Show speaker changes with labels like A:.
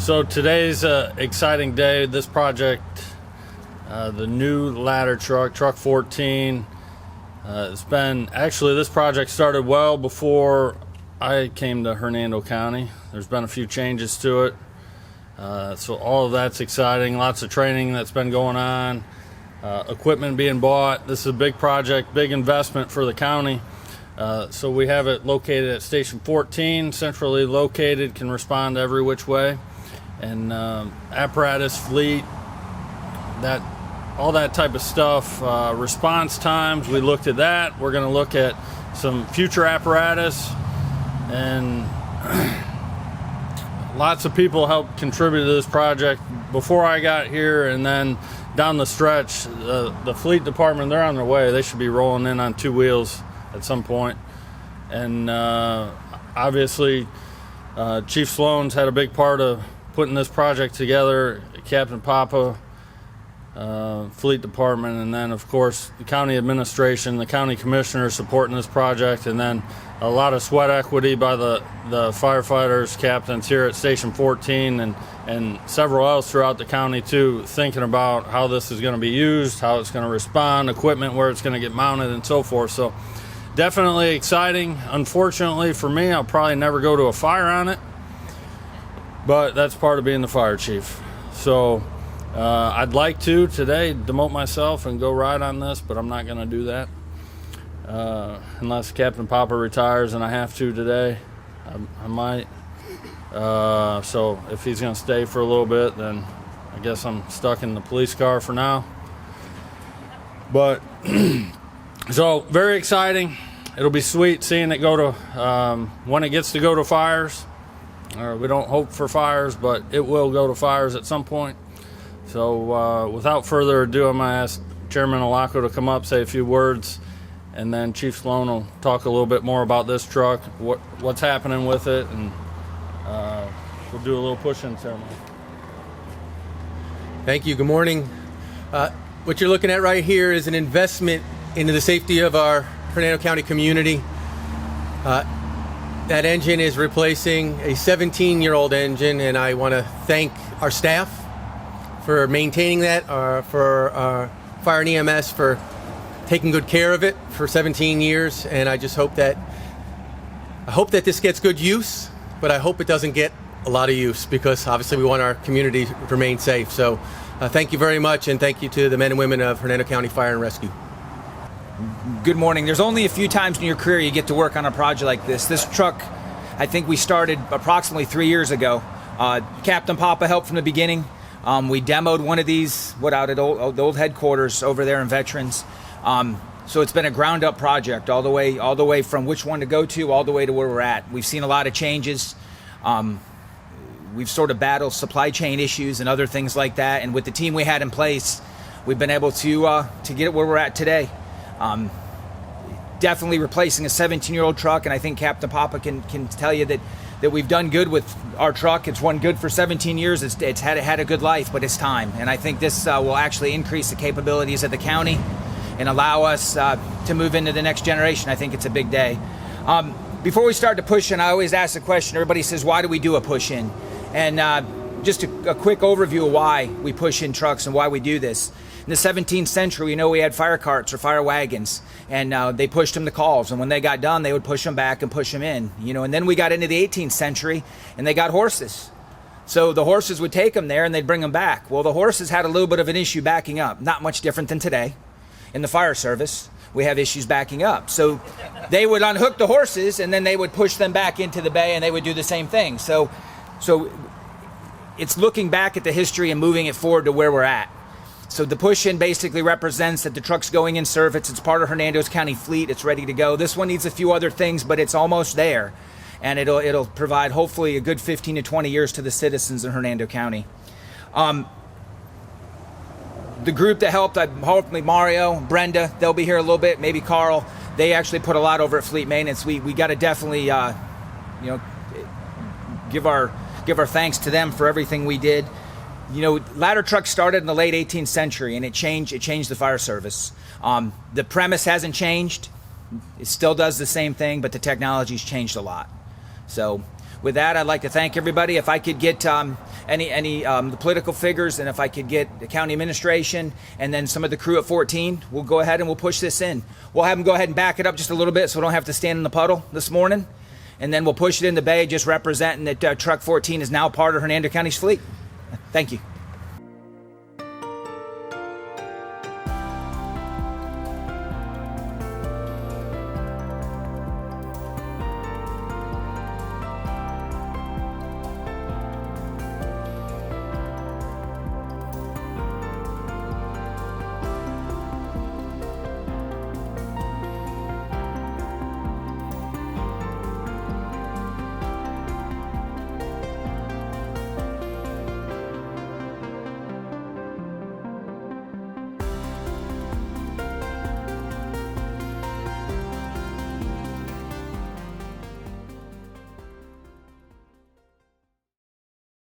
A: So today's an exciting day. This project, the new ladder truck 14, this project started well before I came to Hernando County. There's been a few changes to it. So all of that's exciting. Lots of training that's been going on. Equipment being bought. This is a big project, big investment for the county. So we have it located at Station 14, centrally located, can respond every which way. And apparatus, fleet, all that type of stuff. Response times, we looked at that. We're going to look at some future apparatus, and lots of people helped contribute to this project before I got here, and then down the stretch. The fleet department, they're on their way. They should be rolling in on 2 wheels at some point. And obviously Chief Sloan's had a big part of putting this project together, Captain Papa, fleet department, and then of course the county administration, the county commissioners supporting this project, and then a lot of sweat equity by the firefighters, captains here at Station 14, and several else throughout the county too, thinking about how this is going to be used, how it's going to respond, equipment where it's going to get mounted, and so forth. So definitely exciting. Unfortunately for me, I'll probably never go to a fire on it, but that's part of being the fire chief. So I'd like to today demote myself and go ride on this, but I'm not going to do that unless Captain Papa retires and I have to today. I might. So if he's going to stay for a little bit, then I guess I'm stuck in the police car for now. But so very exciting. It'll be sweet seeing it go to when it gets to go to fires. We don't hope for fires, but it will go to fires at some point. So without further ado, I'm going to ask Chairman Alaco to come up, say a few words, and then Chief Sloan will talk a little bit more about this truck, what's happening with it, and we'll do a little push-in ceremony.
B: Thank you. Good morning. What you're looking at right here is an investment into the safety of our Hernando County community. That engine is replacing a 17-year-old engine, and I want to thank our staff for maintaining that, for our fire and EMS for taking good care of it for 17 years. And I just hope that this gets good use, but I hope it doesn't get a lot of use, because obviously we want our community to remain safe. So thank you very much, and thank you to the men and women of Hernando County Fire and Rescue.
C: Good morning. There's only a few times in your career you get to work on a project like this. This truck, I think we started approximately 3 years ago. Captain Papa helped from the beginning. We demoed one of these out at the old headquarters over there in Veterans. So it's been a ground up project all the way from which one to go to, all the way to where we're at. We've seen a lot of changes. We've sort of battled supply chain issues and other things like that. And with the team we had in place, we've been able to get it where we're at today. Definitely replacing a 17-year-old truck, and I think Captain Papa can tell you that we've done good with our truck. It's run good for 17 years. It's had a good life, but it's time. And I think this will actually increase the capabilities of the county and allow us to move into the next generation. I think it's a big day. Before we start to push in, I always ask the question, everybody says, why do we do a push in? And just a quick overview of why we push in trucks and why we do this. In the 17th century, we had fire carts or fire wagons, and they pushed them to calls. And when they got done, they would push them back and push them in. And then we got into the 18th century, and they got horses. So the horses would take them there, and they'd bring them back. Well, the horses had a little bit of an issue backing up. Not much different than today. In the fire service, we have issues backing up. So they would unhook the horses, and then they would push them back into the bay, and they would do the same thing. So it's looking back at the history and moving it forward to where we're at. So the push-in basically represents that the truck's going in service. It's part of Hernando's County fleet. It's ready to go. This one needs a few other things, but it's almost there. And it'll provide hopefully a good 15 to 20 years to the citizens in Hernando County. The group that helped, hopefully Mario, Brenda, they'll be here a little bit, maybe Carl. They actually put a lot over at Fleet Maintenance. We got to definitely give our thanks to them for everything we did. Ladder trucks started in the late 18th century, and it changed the fire service. The premise hasn't changed. It still does the same thing, but the technology's changed a lot. So with that, I'd like to thank everybody. If I could get the political figures, and if I could get the county administration and then some of the crew at 14, we'll go ahead and we'll push this in. We'll have them go ahead and back it up just a little bit so we don't have to stand in the puddle this morning. And then we'll push it in the bay, just representing that Truck 14 is now part of Hernando County's fleet. Thank you.